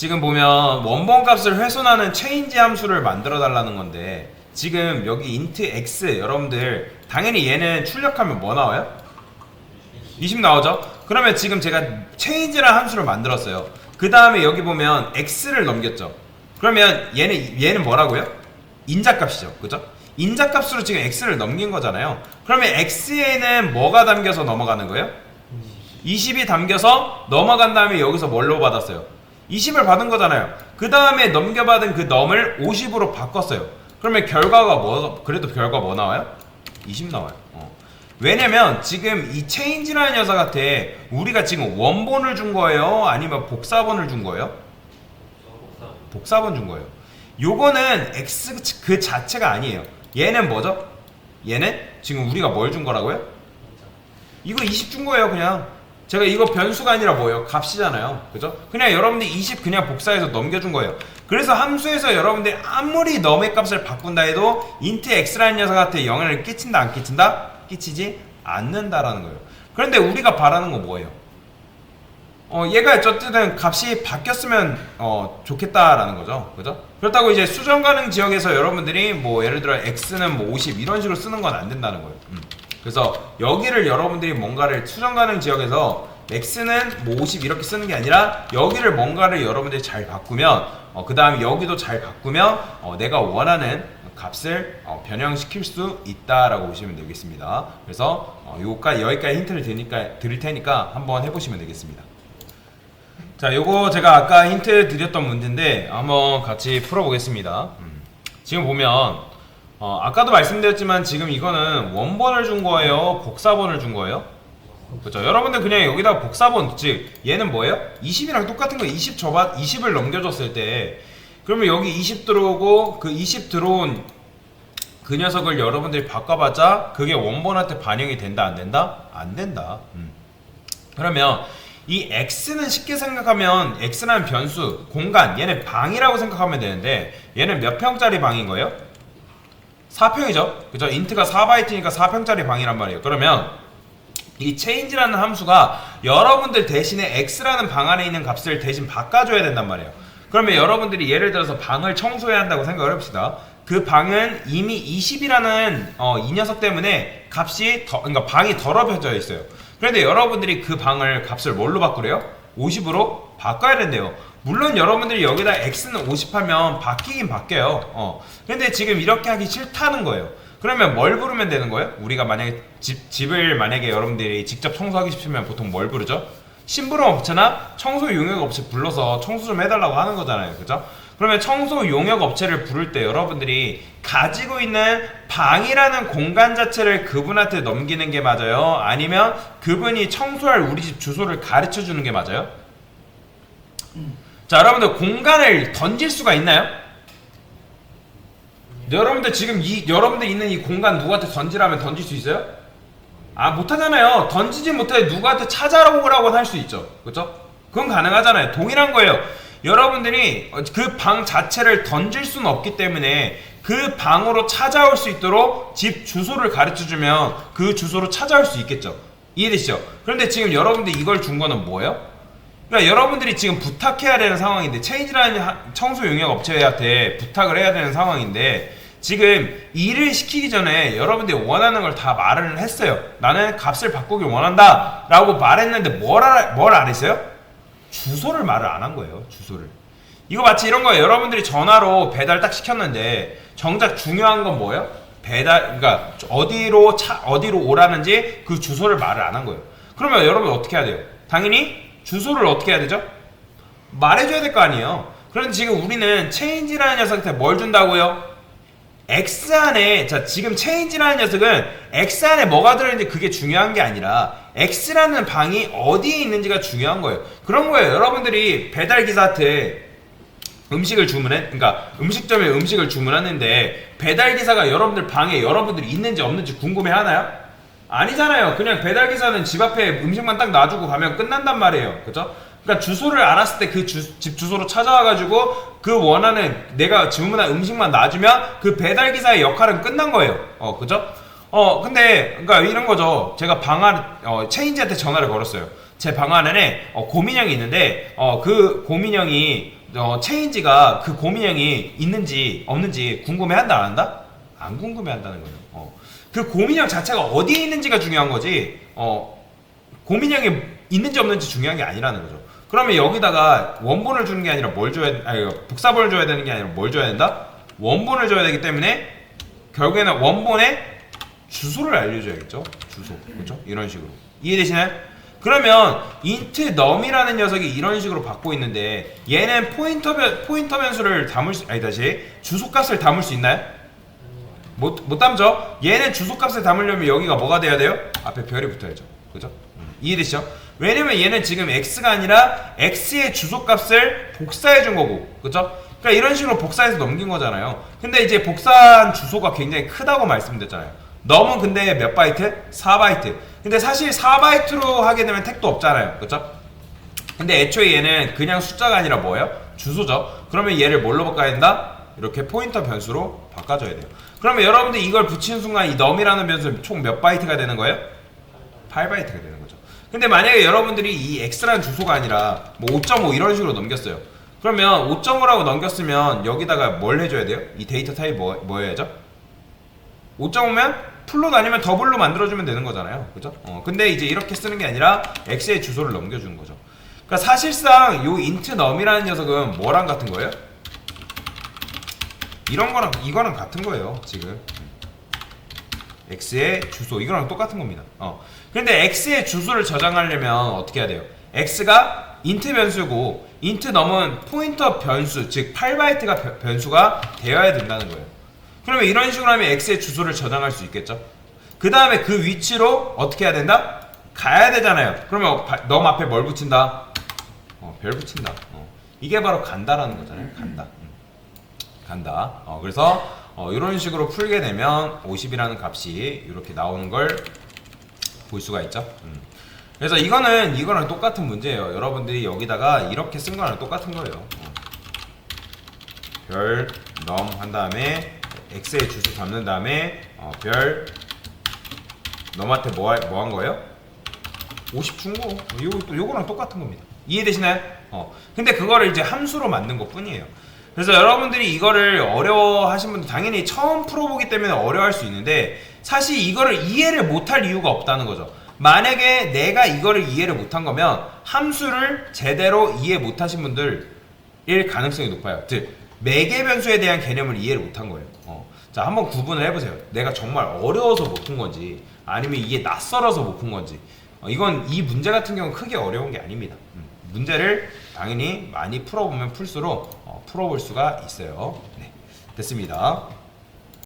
지금 보면 원본 값을 훼손하는 체인지 함수를 만들어 달라는 건데, 지금 여기 int x 여러분들 당연히 얘는 출력하면 뭐 나와요? 20 나오죠? 그러면 지금 제가 체인지라는 함수를 만들었어요. 그 다음에 여기 보면 x를 넘겼죠. 그러면 얘는 뭐라고요? 인자값이죠. 그죠? 인자값으로 지금 x를 넘긴 거잖아요. 그러면 x에는 뭐가 담겨서 넘어가는 거예요? 20이 담겨서 넘어간 다음에 여기서 뭘로 받았어요? 20을 받은 거잖아요. 그 다음에 넘겨받은 그 넘을 50으로 바꿨어요. 그러면 결과가 그래도 결과 뭐 나와요? 20 나와요. 왜냐면 지금 이 체인지라는 녀석한테 우리가 지금 원본을 준 거예요? 아니면 복사본을 준 거예요? 복사본 준 거예요. 요거는 x 그 자체가 아니에요. 얘는 뭐죠? 얘는 지금 우리가 뭘 준 거라고요? 이거 20 준 거예요. 그냥 제가 이거 변수가 아니라 뭐예요? 값이잖아요. 그죠? 그냥 여러분들 20 그냥 복사해서 넘겨준 거예요. 그래서 함수에서 여러분들이 아무리 넘의 값을 바꾼다 해도 int x라는 녀석한테 영향을 끼친다 안 끼친다? 끼치지 않는다라는 거예요. 그런데 우리가 바라는 건 뭐예요? 얘가 어쨌든 값이 바뀌었으면 좋겠다라는 거죠. 그죠? 그렇다고 이제 수정 가능 지역에서 여러분들이 뭐 예를 들어 x는 뭐 50 이런 식으로 쓰는 건 안 된다는 거예요. 그래서 여기를 여러분들이 뭔가를 수정 가능 지역에서 x는 뭐 50 이렇게 쓰는 게 아니라 여기를 뭔가를 여러분들이 잘 바꾸면 그 다음에 여기도 잘 바꾸면 내가 원하는 값을 변형시킬 수 있다라고 보시면 되겠습니다. 그래서 여기까지 힌트를 드릴 테니까 한번 해보시면 되겠습니다. 자, 요거 제가 아까 힌트 드렸던 문제인데 한번 같이 풀어보겠습니다. 지금 보면 아까도 말씀드렸지만 지금 이거는 원본을 준 거예요? 복사본을 준 거예요? 그렇죠. 여러분들 그냥 여기다가 복사본, 즉 얘는 뭐예요? 20이랑 똑같은 거 20을 넘겨줬을 때 그러면 여기 20 들어오고 그 20 들어온 그 녀석을 여러분들이 바꿔봤자 그게 원본한테 반영이 된다 안 된다? 안 된다. 그러면 이 x는 쉽게 생각하면 x라는 변수, 공간, 얘는 방이라고 생각하면 되는데 얘는 몇 평짜리 방인 거예요? 4평이죠. 그죠? 인트가 4바이트니까 4평짜리 방이란 말이에요. 그러면 이 change라는 함수가 여러분들 대신에 x라는 방 안에 있는 값을 대신 바꿔줘야 된단 말이에요. 그러면 여러분들이 예를 들어서 방을 청소해야 한다고 생각을 해봅시다. 그 방은 이미 20이라는 이 녀석 때문에 값이 그러니까 방이 더럽혀져 있어요. 그런데 여러분들이 그 방을 값을 뭘로 바꾸래요? 50으로 바꿔야 된대요. 물론 여러분들이 여기다 x는 50 하면 바뀌긴 바뀌어요. 근데 지금 이렇게 하기 싫다는 거예요. 그러면 뭘 부르면 되는 거예요? 우리가 만약에 집을 만약에 여러분들이 직접 청소하기 싶으면 보통 뭘 부르죠? 심부름 업체나 청소 용역 업체 불러서 청소 좀 해달라고 하는 거잖아요. 그죠? 그러면 청소 용역 업체를 부를 때 여러분들이 가지고 있는 방이라는 공간 자체를 그분한테 넘기는 게 맞아요? 아니면 그분이 청소할 우리 집 주소를 가르쳐 주는 게 맞아요? 자, 여러분들 공간을 던질 수가 있나요? 여러분들 지금 여러분들 있는 이 공간 누구한테 던지라면 던질 수 있어요? 아, 못하잖아요. 던지지 못해 누구한테 찾아오라고 할 수 있죠. 그렇죠? 그건 가능하잖아요. 동일한 거예요. 여러분들이 그 방 자체를 던질 수는 없기 때문에 그 방으로 찾아올 수 있도록 집 주소를 가르쳐주면 그 주소로 찾아올 수 있겠죠. 이해되시죠? 그런데 지금 여러분들이 이걸 준 거는 뭐예요? 그러니까 여러분들이 지금 부탁해야 되는 상황인데 체인지라는 청소 용역 업체한테 부탁을 해야 되는 상황인데 지금 일을 시키기 전에 여러분들이 원하는 걸 다 말을 했어요. 나는 값을 바꾸길 원한다 라고 말했는데 뭘 안 했어요? 주소를 말을 안 한 거예요. 주소를. 이거 마치 이런 거예요. 여러분들이 전화로 배달 딱 시켰는데 정작 중요한 건 뭐예요? 그러니까 어디로 오라는지 그 주소를 말을 안 한 거예요. 그러면 여러분 어떻게 해야 돼요? 당연히 주소를 어떻게 해야 되죠? 말해줘야 될 거 아니에요. 그런데 지금 우리는 체인지라는 녀석한테 뭘 준다고요? X 안에, 자, 지금 체인지라는 녀석은 X 안에 뭐가 들어있는지 그게 중요한 게 아니라 X라는 방이 어디에 있는지가 중요한 거예요. 그런 거예요. 여러분들이 배달기사한테 음식을 그러니까 음식점에 음식을 주문하는데 배달기사가 여러분들 방에 여러분들이 있는지 없는지 궁금해 하나요? 아니잖아요. 그냥 배달기사는 집 앞에 음식만 딱 놔주고 가면 끝난단 말이에요. 그죠? 그러니까 주소를 알았을 때 그 집 주소로 찾아와가지고 그 원하는 내가 주문한 음식만 놔주면 그 배달기사의 역할은 끝난 거예요. 그죠? 근데 그러니까 이런 거죠. 제가 체인지한테 전화를 걸었어요. 제 방 안에 고민형이 있는데 그 고민형이 체인지가 그 고민형이 있는지 없는지 궁금해한다 안 한다? 안 궁금해한다는 거예요. 그 고민형 자체가 어디에 있는지가 중요한 거지. 고민형이 있는지 없는지 중요한 게 아니라는 거죠. 그러면 여기다가 원본을 주는 게 아니라 뭘 줘야, 아니 복사본을 줘야 되는 게 아니라 뭘 줘야 된다? 원본을 줘야 되기 때문에 결국에는 원본의 주소를 알려줘야겠죠. 주소, 그렇죠? 이런 식으로 이해되시나요? 그러면 int num이라는 녀석이 이런 식으로 받고 있는데 얘는 포인터 변수를 담을 수, 아니 다시 주소값을 담을 수 있나요? 못 담죠? 얘는 주소값을 담으려면 여기가 뭐가 돼야 돼요? 앞에 별이 붙어야죠. 그죠? 이해되시죠? 왜냐면 얘는 지금 x가 아니라 x의 주소값을 복사해 준 거고, 그죠? 그러니까 이런 식으로 복사해서 넘긴 거잖아요. 근데 이제 복사한 주소가 굉장히 크다고 말씀드렸잖아요. 넘은 근데 몇 바이트? 4바이트. 근데 사실 4바이트로 하게 되면 택도 없잖아요. 그죠? 근데 애초에 얘는 그냥 숫자가 아니라 뭐예요? 주소죠. 그러면 얘를 뭘로 바꿔야 된다? 이렇게 포인터 변수로 바꿔줘야 돼요. 그러면 여러분들 이걸 붙이는 순간 이 num이라는 변수는 총 몇 바이트가 되는 거예요? 8바이트가 되는 거죠. 근데 만약에 여러분들이 이 x라는 주소가 아니라 뭐 5.5 이런 식으로 넘겼어요. 그러면 5.5라고 넘겼으면 여기다가 뭘 해줘야 돼요? 이 데이터 타입 뭐 해야죠? 5.5면 풀로 아니면 더블로 만들어주면 되는 거잖아요. 그죠? 근데 이제 이렇게 쓰는 게 아니라 x의 주소를 넘겨주는 거죠. 그러니까 사실상 요 int num이라는 녀석은 뭐랑 같은 거예요? 이런 거랑 이거랑 같은 거예요. 지금 x의 주소 이거랑 똑같은 겁니다. 근데 x의 주소를 저장하려면 어떻게 해야 돼요? x가 int 변수고 int num은 포인터 변수, 즉 8바이트가 변수가 되어야 된다는 거예요. 그러면 이런 식으로 하면 x의 주소를 저장할 수 있겠죠? 그 다음에 그 위치로 어떻게 해야 된다? 가야 되잖아요. 그러면 num 앞에 뭘 붙인다? 별 붙인다. 이게 바로 간다라는 거잖아요. 간다. 간다. 그래서 이런 식으로 풀게 되면 50이라는 값이 이렇게 나오는 걸 볼 수가 있죠. 그래서 이거랑 똑같은 문제예요. 여러분들이 여기다가 이렇게 쓴 거랑 똑같은 거예요. 별 num 한 다음에 x의 주소 담는 다음에 별 num한테 뭐 한 거예요? 50 준 거. 요거랑 똑같은 겁니다. 이해되시나요? 근데 그거를 이제 함수로 만든 것 뿐이에요. 그래서 여러분들이 이거를 어려워하신 분들 당연히 처음 풀어보기 때문에 어려워할 수 있는데 사실 이거를 이해를 못할 이유가 없다는 거죠. 만약에 내가 이거를 이해를 못한 거면 함수를 제대로 이해 못하신 분들일 가능성이 높아요. 즉 매개 변수에 대한 개념을 이해를 못한 거예요. 자, 한번 구분을 해보세요. 내가 정말 어려워서 못 푼 건지 아니면 이게 낯설어서 못 푼 건지. 이건 이 문제 같은 경우는 크게 어려운 게 아닙니다. 문제를 당연히 많이 풀어보면 풀수록 풀어볼 수가 있어요. 네, 됐습니다.